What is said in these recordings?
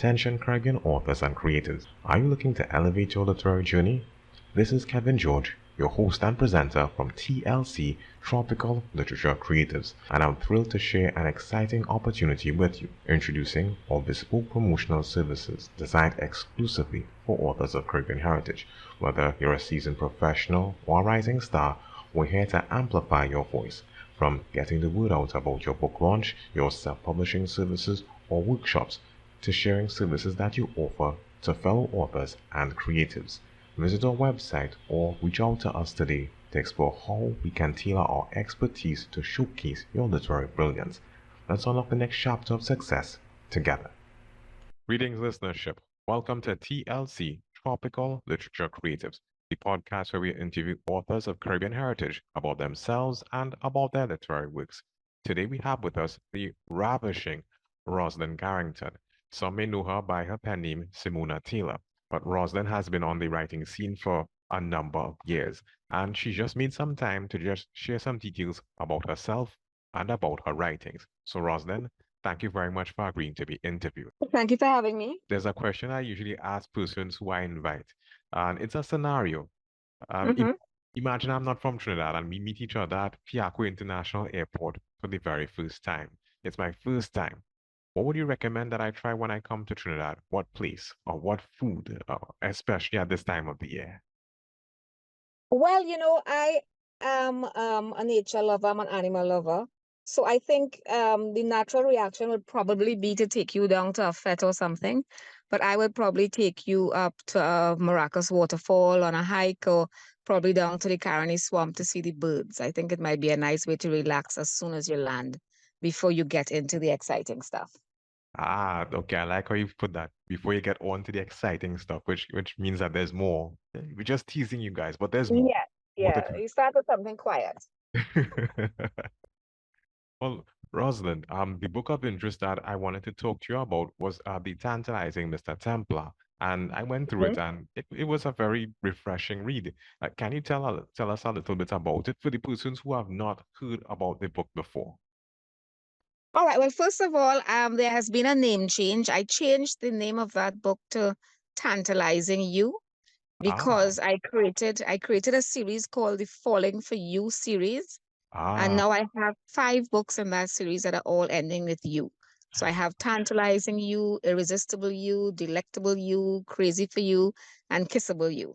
Attention Caribbean authors and creators. Are you looking to elevate your literary journey? This is Kevin George, your host and presenter from TLC Tropical Literature Creatives, and I'm thrilled to share an exciting opportunity with you, introducing our bespoke promotional services designed exclusively for authors of Caribbean heritage. Whether you're a seasoned professional or a rising star, we're here to amplify your voice. From getting the word out about your book launch, your self-publishing services, or workshops, to sharing services that you offer to fellow authors and creatives. Visit our website or reach out to us today to explore how we can tailor our expertise to showcase your literary brilliance. Let's unlock the next chapter of success together. Greetings, listenership. Welcome to TLC, Tropical Literature Creatives, the podcast where we interview authors of Caribbean heritage about themselves and about their literary works. Today we have with us the ravishing Roslyn Carrington. Some may know her by her pen name, Simona Taylor, but Roslyn has been on the writing scene for a number of years, and she just made some time to just share some details about herself and about her writings. So Roslyn, thank you very much for agreeing to be interviewed. Thank you for having me. There's a question I usually ask persons who I invite, and it's a scenario. hmm Imagine I'm not from Trinidad and we meet each other at Piaco International Airport for the very first time. It's my first time. What would you recommend that I try when I come to Trinidad? What place or what food, especially at this time of the year? Well, I am a nature lover, I'm an animal lover. So I think the natural reaction would probably be to take you down to a fete or something. But I would probably take you up to a Maracas waterfall on a hike or probably down to the Caroni swamp to see the birds. I think it might be a nice way to relax as soon as you land before you get into the exciting stuff. Ah, okay, I like how you put that before you get on to the exciting stuff, which means that there's more. We're just teasing you guys, but there's more. Yeah, More to yeah. You start with something quiet. come. Well, Rosalind, the book of interest that I wanted to talk to you about was the Tantalizing Mr. Templar, and I went through it, and it was a very refreshing read. Can you tell us a little bit about it for the persons who have not heard about the book before? All right. Well, first of all, there has been a name change. I changed the name of that book to Tantalizing You Ah, because I created a series called the Falling for You series, and ah, now I have 5 books in that series that are all ending with you. So I have Tantalizing You, Irresistible You, Delectable You, Crazy for You, and Kissable You.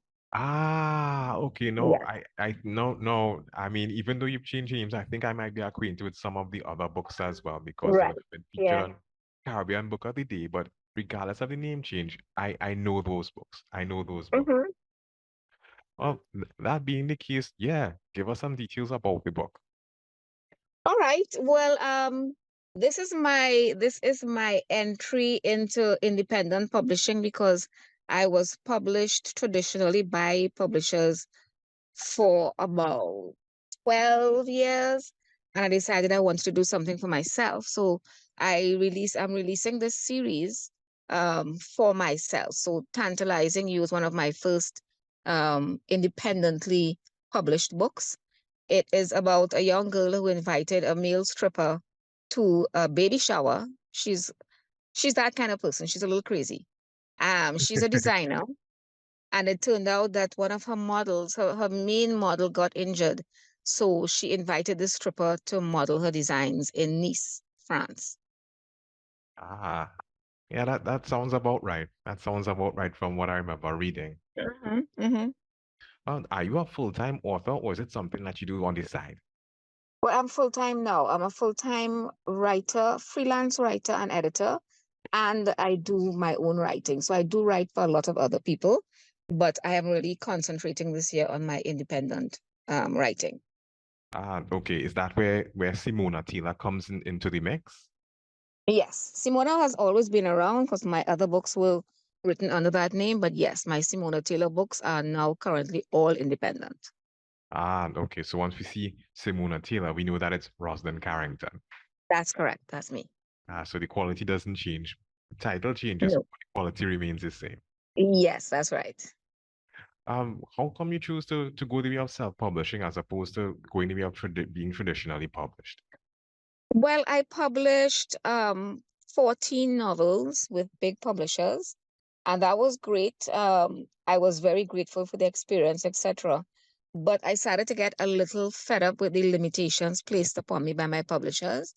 okay. No, Yeah. no. I mean, even though you've changed names, I think I might be acquainted with some of the other books as well because Right. they've been featured Yeah. on Caribbean Book of the Day. But regardless of the name change, I know those books. I know those books. hmm Well, that being the case, yeah, give us some details about the book. All right. Well, this is my entry into independent publishing because I was published traditionally by publishers for about 12 years, and I decided I wanted to do something for myself. So I'm releasing this series for myself. So Tantalizing You is one of my first independently published books. It is about a young girl who invited a male stripper to a baby shower. She's that kind of person. She's a little crazy. She's a designer, and it turned out that one of her models, her main model, got injured. So she invited the stripper to model her designs in Nice, France. Ah, yeah, that sounds about right. That sounds about right from what I remember reading. hmm Are you a full-time author or is it something that you do on the side? Well, I'm full time now. I'm a full time writer, freelance writer, and editor, and I do my own writing. So I do write for a lot of other people, but I am really concentrating this year on my independent writing. Ah, okay. Is that where Simona Taylor comes into the mix? Yes, Simona has always been around because my other books were written under that name. But yes, my Simona Taylor books are now currently all independent. Ah, okay. So once we see Simona Taylor, we know that it's Roslyn Carrington. That's correct. That's me. So the quality doesn't change. The title changes, No. but the quality remains the same. Yes, that's right. How come you choose to go the way of self-publishing as opposed to going the way of being traditionally published? Well, I published 14 novels with big publishers, and that was great. I was very grateful for the experience, etc. But I started to get a little fed up with the limitations placed upon me by my publishers.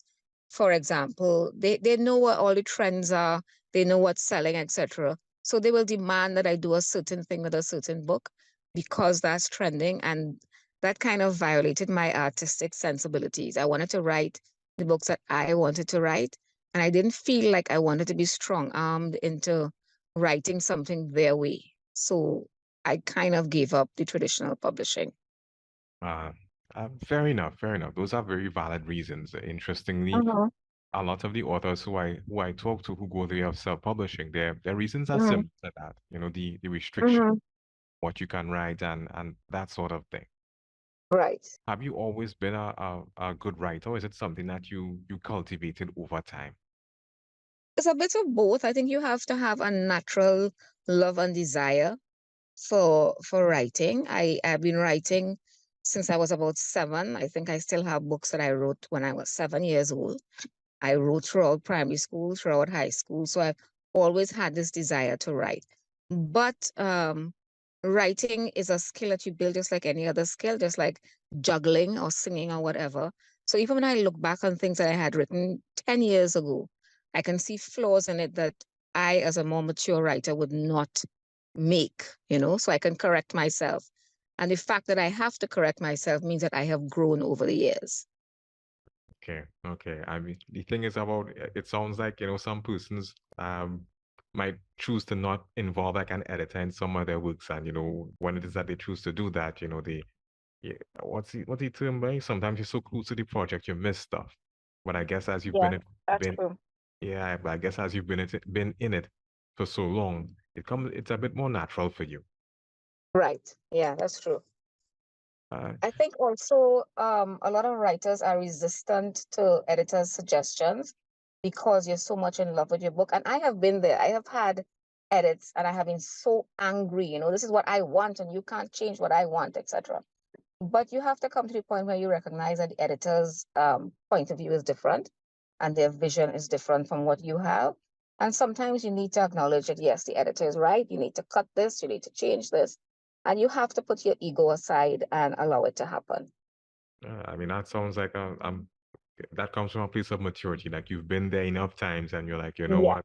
For example, they know what all the trends are, they know what's selling, etc. So they will demand that I do a certain thing with a certain book because that's trending. And that kind of violated my artistic sensibilities. I wanted to write the books that I wanted to write. And I didn't feel like I wanted to be strong armed into writing something their way. So I kind of gave up the traditional publishing. Uh, Fair enough, fair enough. Those are very valid reasons. Interestingly, Uh-huh. a lot of the authors who I talk to who go the way of self-publishing, their reasons are Mm-hmm. similar to that. You know, the restriction, Mm-hmm. what you can write and that sort of thing. Right. Have you always been a good writer, or is it something that you cultivated over time? It's a bit of both. I think you have to have a natural love and desire for writing. I've been writing since I was about 7. I think I still have books that I wrote when I was 7 years old. I wrote throughout primary school, throughout high school. So I've always had this desire to write. But writing is a skill that you build just like any other skill, just like juggling or singing or whatever. So even when I look back on things that I had written 10 years ago, I can see flaws in it that I, as a more mature writer, would not make, so I can correct myself. And the fact that I have to correct myself means that I have grown over the years. Okay, okay. I mean, the thing is about it sounds like, some persons might choose to not involve like an editor in some of their works, and when it is that they choose to do that, they yeah, what's the term, right? Sometimes you're so close to the project you miss stuff. But I guess as you've Yeah, that's been true. yeah, but I guess as you've been in it for so long, it's a bit more natural for you. Right. Yeah, that's true. Uh, I think also a lot of writers are resistant to editors' suggestions because you're so much in love with your book. And I have been there. I have had edits and I have been so angry. This is what I want and you can't change what I want, etc. But you have to come to the point where you recognize that the editor's point of view is different and their vision is different from what you have. And sometimes you need to acknowledge that, yes, the editor is right. You need to cut this, you need to change this. And you have to put your ego aside and allow it to happen. I mean, that sounds like that comes from a place of maturity. Like you've been there enough times, and you're like, you know Yeah, what?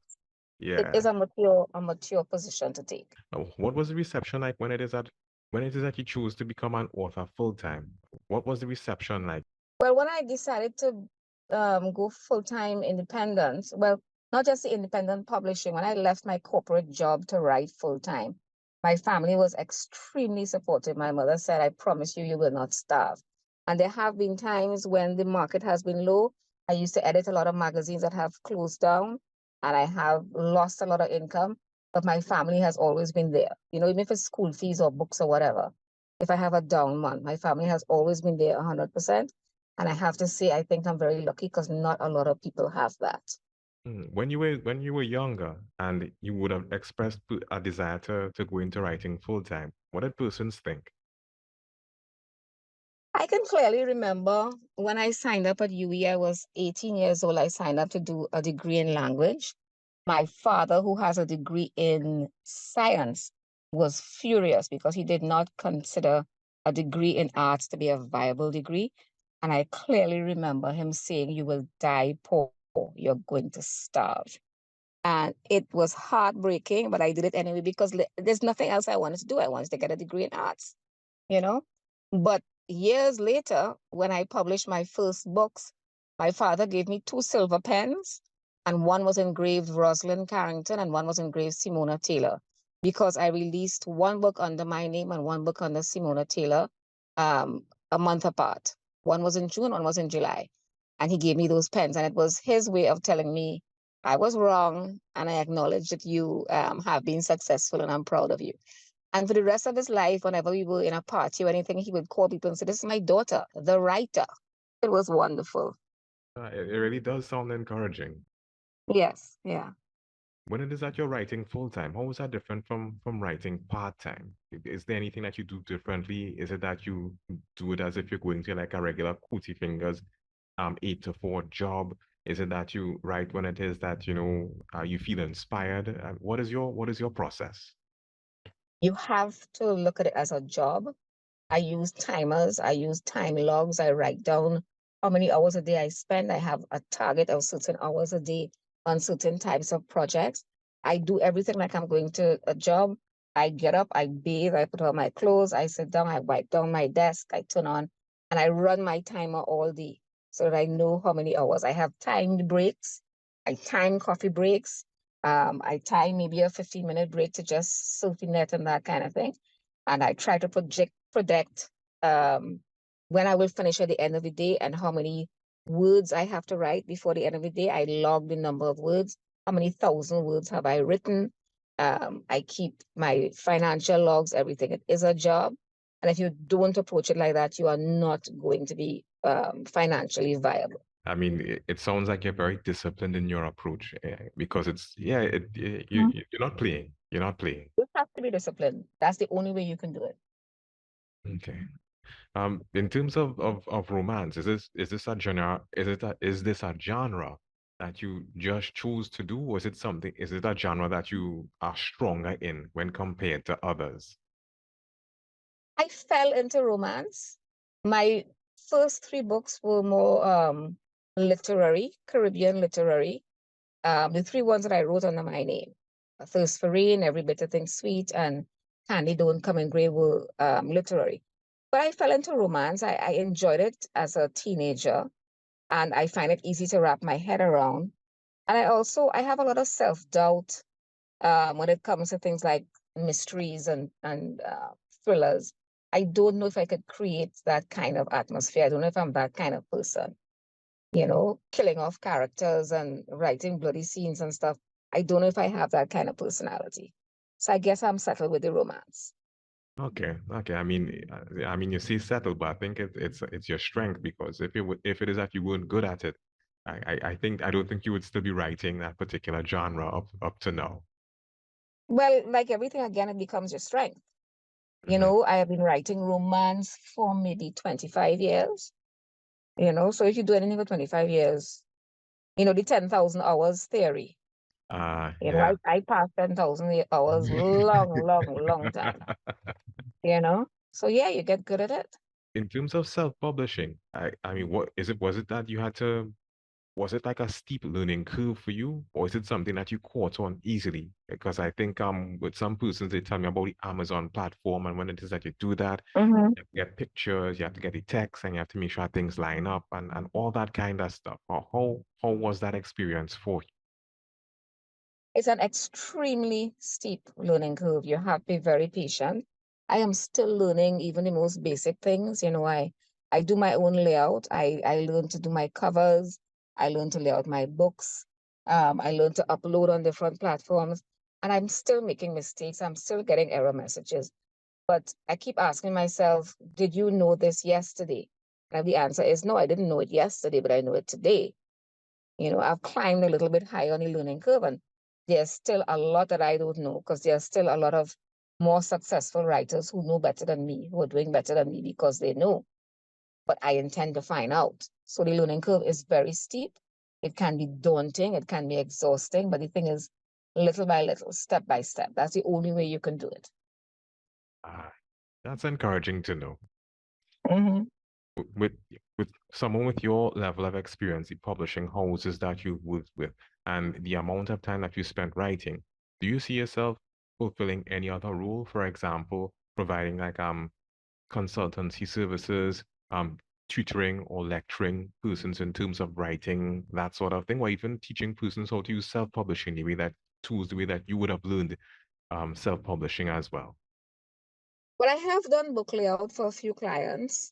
it Yeah. is a mature position to take. What was the reception like when it is that you choose to become an author full time? What was the reception like? Well, when I decided to go full-time independent, well, not just the independent publishing, when I left my corporate job to write full-time, my family was extremely supportive. My mother said, I promise you, you will not starve. And there have been times when the market has been low. I used to edit a lot of magazines that have closed down, and I have lost a lot of income, but my family has always been there, even if it's school fees or books or whatever. If I have a down month, my family has always been there 100%. And I have to say, I think I'm very lucky because not a lot of people have that. When you were younger and you would have expressed a desire to go into writing full time, what did persons think? I can clearly remember when I signed up at UE, I was 18 years old. I signed up to do a degree in language. My father, who has a degree in science, was furious because he did not consider a degree in arts to be a viable degree. And I clearly remember him saying, You will die poor, you're going to starve. And it was heartbreaking, but I did it anyway because there's nothing else I wanted to do. I wanted to get a degree in arts, you know? But years later, when I published my first books, my father gave me 2 silver pens, and one was engraved Roslyn Carrington and one was engraved Simona Taylor, because I released one book under my name and one book under Simona Taylor a month apart. One was in June, one was in July. And he gave me those pens, and it was his way of telling me I was wrong, and I acknowledge that you have been successful, and I'm proud of you. And for the rest of his life, whenever we were in a party or anything, he would call people and say, This is my daughter, the writer. It was wonderful. It really does sound encouraging. Yes, yeah. When it is that you're writing full time, how is that different from writing part time? Is there anything that you do differently? Is it that you do it as if you're going to like a regular cootie fingers 8 to 4 job? Is it that you write when it is that, you feel inspired? What is your process? You have to look at it as a job. I use timers, I use time logs, I write down how many hours a day I spend. I have a target of certain hours a day on certain types of projects. I do everything like I'm going to a job. I get up, I bathe, I put on my clothes, I sit down, I wipe down my desk, I turn on, and I run my timer all day so that I know how many hours. I have timed breaks, I time coffee breaks, I time maybe a 15-minute break to just surf the net and that kind of thing. And I try to predict when I will finish at the end of the day and how many words I have to write before the end of the day. I log the number of words. How many thousand words have I written? I keep my financial logs, everything. It is a job. And if you don't approach it like that, you are not going to be financially viable. I mean, it sounds like you're very disciplined in your approach, because Mhm. you're not playing. You're not playing. You have to be disciplined. That's the only way you can do it. Okay. In terms of romance, is this a genre? Is this a genre that you just choose to do, or is it a genre that you are stronger in when compared to others? I fell into romance. My first three books were more literary, Caribbean literary. The three ones that I wrote under my name, A Thirst for Rain, Every Bitter Thing Sweet, and Candy Don't Come in Gray were literary. But I fell into romance. I enjoyed it as a teenager, and I find it easy to wrap my head around. And I have a lot of self-doubt when it comes to things like mysteries and thrillers. I don't know if I could create that kind of atmosphere. I don't know if I'm that kind of person, killing off characters and writing bloody scenes and stuff. I don't know if I have that kind of personality. So I guess I'm settled with the romance. Okay, okay. I mean, you see settled, but I think it's your strength, because if it is that you weren't good at it, I don't think you would still be writing that particular genre up to now. Well, like everything, again, it becomes your strength. Hmm. I have been writing romance for maybe 25 years, so if you do anything for 25 years, the 10,000 hours theory. Yeah. I passed 10,000 hours long, long, long time, So yeah, you get good at it. In terms of self-publishing, I mean, was it that you had to, was it like a steep learning curve for you, or is it something that you caught on easily? Because I think with some persons they tell me about the Amazon platform, and when it is that you do that, Hmm. you have to get pictures, you have to get the text, and you have to make sure things line up and all that kind of stuff. How was that experience for you? It's an extremely steep learning curve. You have to be very patient. I am still learning even the most basic things. I do my own layout. I learn to do my covers. I learn to lay out my books. I learn to upload on different platforms. And I'm still making mistakes. I'm still getting error messages. But I keep asking myself, did you know this yesterday? And the answer is no, I didn't know it yesterday, but I know it today. I've climbed a little bit high on the learning curve, and there's still a lot that I don't know because there's still a lot of more successful writers who know better than me, who are doing better than me because they know. But I intend to find out. So the learning curve is very steep. It can be daunting, it can be exhausting, but the thing is, little by little, step by step. That's the only way you can do it. Ah, that's encouraging to know. Hmm. with with someone with your level of experience, the publishing houses that you've worked with, and the amount of time that you spent writing, do you see yourself fulfilling any other role? For example, providing like consultancy services, tutoring or lecturing persons in terms of writing, that sort of thing, or even teaching persons how to use self-publishing the way that you would have learned self-publishing as well. But I have done book layout for a few clients.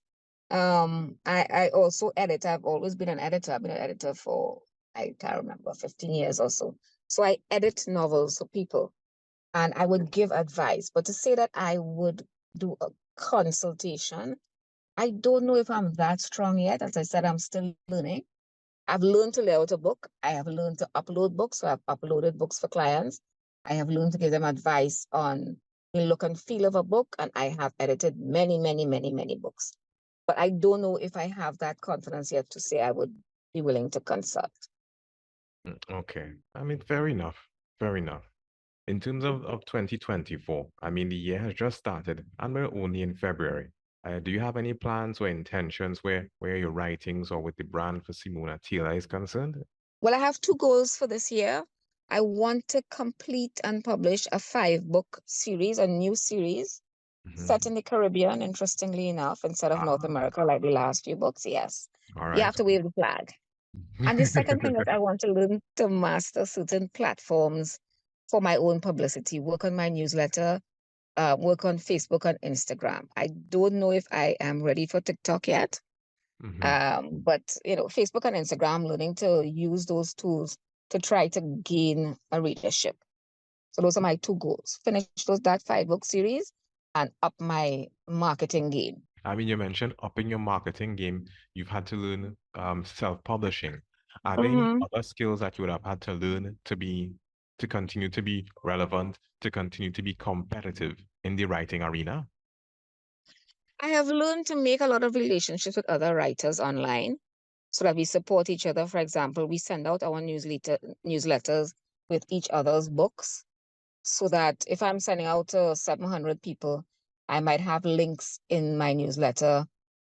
I also edit. I've always been an editor. I've been an editor for, I can't remember, 15 years or so. So I edit novels for people and I would give advice. But to say that I would do a consultation, I don't know if I'm that strong yet. As I said, I'm still learning. I've learned to lay out a book. I have learned to upload books. So I've uploaded books for clients. I have learned to give them advice on the look and feel of a book. And I have edited many, many, many, many books. But I don't know if I have that confidence yet to say I would be willing to consult. Okay. I mean, fair enough. Fair enough. In terms of 2024, I mean, the year has just started and we're only in February. Do you have any plans or intentions where your writings or with the brand for Simona Taylor is concerned? Well, I have two goals for this year. I want to complete and publish a 5 book series, a new series set Hmm. in the Caribbean, interestingly enough, instead of North Ah, America, like the last few books. Yes. all You right. have to wave the flag. And the second thing is I want to learn to master certain platforms for my own publicity, work on my newsletter, work on Facebook and Instagram. I don't know if I am ready for TikTok yet. Hmm. But Facebook and Instagram, learning to use those tools to try to gain a readership. So those are my two goals. Finish that 5 book series and up my marketing game. I mean, you mentioned upping your marketing game. You've had to learn self-publishing. Are there any Hmm. other skills that you would have had to learn to continue to be relevant, to continue to be competitive in the writing arena? I have learned to make a lot of relationships with other writers online so that we support each other. For example, we send out our newsletters with each other's books so that if I'm sending out to 700 people, I might have links in my newsletter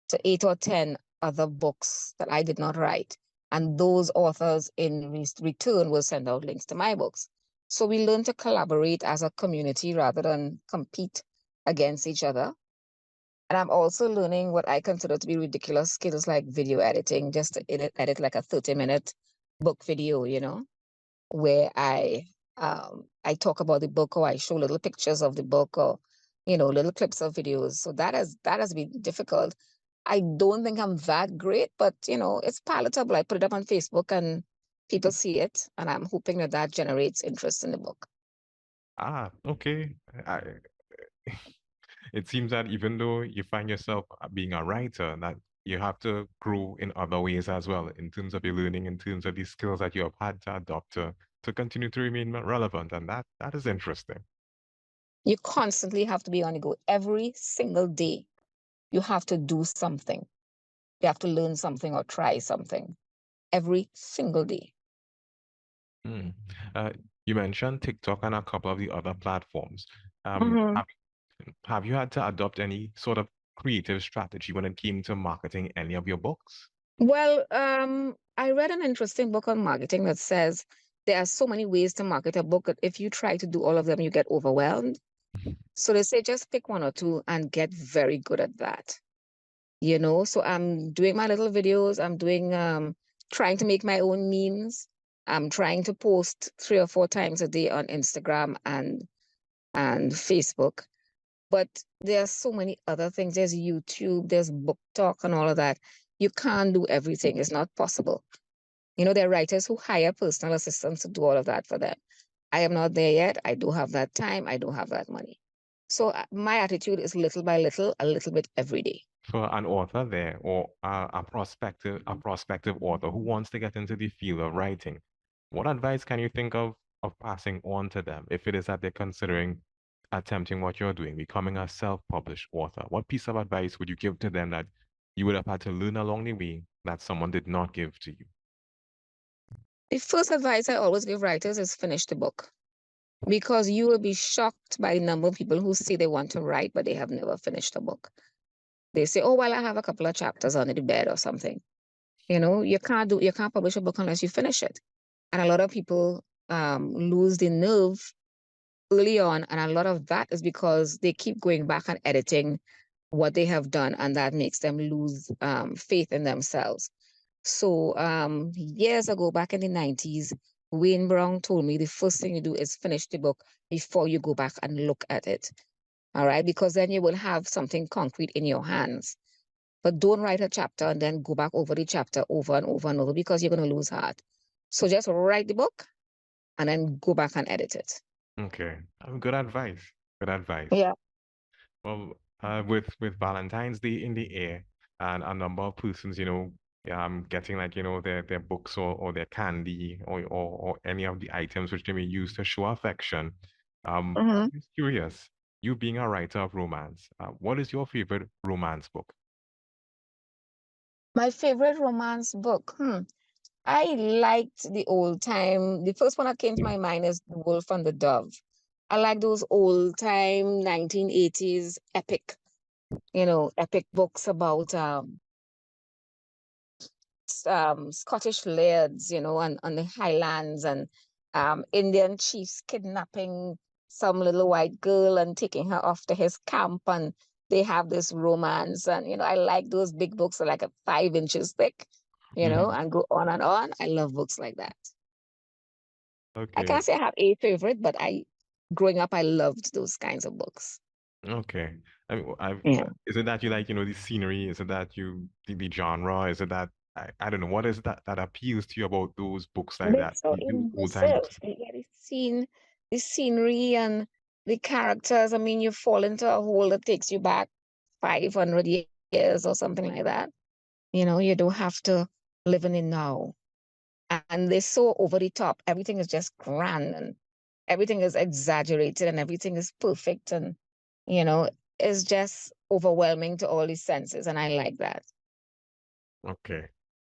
to 8 or 10 other books that I did not write. And those authors in return will send out links to my books. So we learn to collaborate as a community rather than compete against each other. And I'm also learning what I consider to be ridiculous skills like video editing, just to edit like a 30-minute book video, where I talk about the book or I show little pictures of the book or little clips of videos. So that has been difficult. I don't think I'm that great, but it's palatable. I put it up on Facebook and people see it, and I'm hoping that that generates interest in the book. Ah, okay. It seems that even though you find yourself being a writer, that you have to grow in other ways as well, in terms of your learning, in terms of the skills that you have had to adopt to continue to remain relevant. And that is interesting. You constantly have to be on the go every single day. You have to do something. You have to learn something or try something every single day. Hmm. Uh, you mentioned TikTok and a couple of the other platforms. Mhm. Have you had to adopt any sort of creative strategy when it came to marketing any of your books? Well, I read an interesting book on marketing that says there are so many ways to market a book that if you try to do all of them, you get overwhelmed. So they say just pick one or two and get very good at that. So I'm doing my little videos. I'm doing trying to make my own memes. I'm trying to post 3 or 4 times a day on Instagram and Facebook. But there are so many other things. There's YouTube, there's book talk and all of that. You can't do everything. It's not possible. There are writers who hire personal assistants to do all of that for them. I am not there yet. I don't have that time. I don't have that money. So my attitude is little by little, a little bit every day. For an author there or a prospective author who wants to get into the field of writing, what advice can you think of passing on to them if it is that they're considering attempting what you're doing, becoming a self-published author? What piece of advice would you give to them that you would have had to learn along the way that someone did not give to you? The first advice I always give writers is finish the book because you will be shocked by the number of people who say they want to write, but they have never finished a book. They say, oh, well, I have a couple of chapters under the bed or something. You can't publish a book unless you finish it. And a lot of people lose the nerve early on. And a lot of that is because they keep going back and editing what they have done. And that makes them lose faith in themselves. So years ago, back in the 90s, Wayne Brown told me the first thing you do is finish the book before you go back and look at it. All right. Because then you will have something concrete in your hands. But don't write a chapter and then go back over the chapter over and over and over because you're going to lose heart. So just write the book and then go back and edit it. Okay, good advice. Good advice. Yeah. Well, with Valentine's Day in the air and a number of persons, getting like, their books or their candy or any of the items which they may use to show affection. Mhm. I'm just curious, you being a writer of romance, what is your favorite romance book? My favorite romance book. I liked the old time. The first one that came to my mind is The Wolf and the Dove. I like those old time 1980s epic, epic books about Scottish lairds, on the Highlands and Indian chiefs kidnapping some little white girl and taking her off to his camp, and they have this romance. And I like those big books that are like a 5 inches thick, Mhm. and go on and on. I love books like that. I Okay. can't say I have a favorite, but growing up, I loved those kinds of books. Okay. I mean, Yeah. is it that you like, the scenery? Is it that the genre? Is it that I don't know, what is that appeals to you about those books like They're that? so The old-time immersive. books. You get the the scenery and the characters. I mean, you fall into a hole that takes you back 500 years or something like that. You don't have to live in it now. And they're so over the top. Everything is just grand and everything is exaggerated and everything is perfect and, you know, it's just overwhelming to all the senses. And I like that. Okay.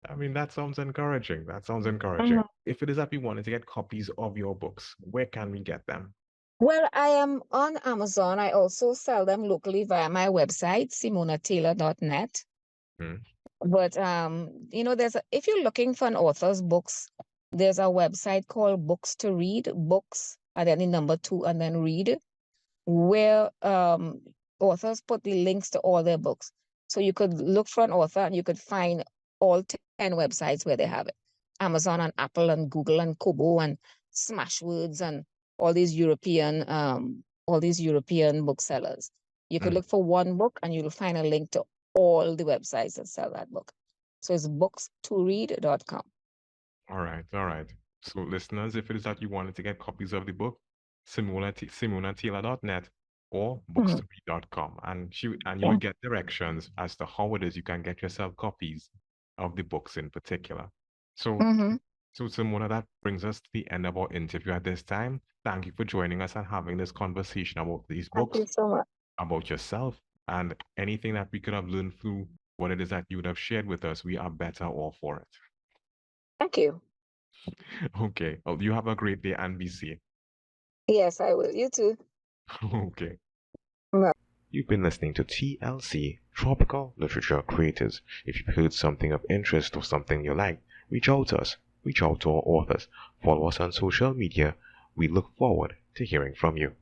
I mean, that sounds encouraging. That sounds encouraging. Mhm. If it is that we wanted to get copies of your books, where can we get them? Well, I am on Amazon. I also sell them locally via my website, simonataylor.net. Hmm. But if you're looking for an author's books, there's a website called Books to Read, books, and then the number two, and then read, where authors put the links to all their books. So you could look for an author and you could find all 10 websites where they have it. Amazon and Apple and Google and Kobo and Smashwords and all these European booksellers. You could Mm. look for one book and you'll find a link to all the websites that sell that book. So it's books2read.com. All right, all right. So, listeners, if it is that you wanted to get copies of the book, simonataylor.net or Mhm. bookstoread.com, and you Yeah. will get directions as to how it is you can get yourself copies of the books in particular. So, Hmm. Simona, that brings us to the end of our interview at this time. Thank you for joining us and having this conversation about these Thank books, you so much. about yourself, and anything that we could have learned through what it is that you would have shared with us. We are better all for it. Thank you. Okay. Well, you have a great day and be safe. Yes, I will. You too. Okay. Bye. You've been listening to TLC, Tropical Literature Creators. If you've heard something of interest or something you like, reach out to us. Reach out to our authors. Follow us on social media. We look forward to hearing from you.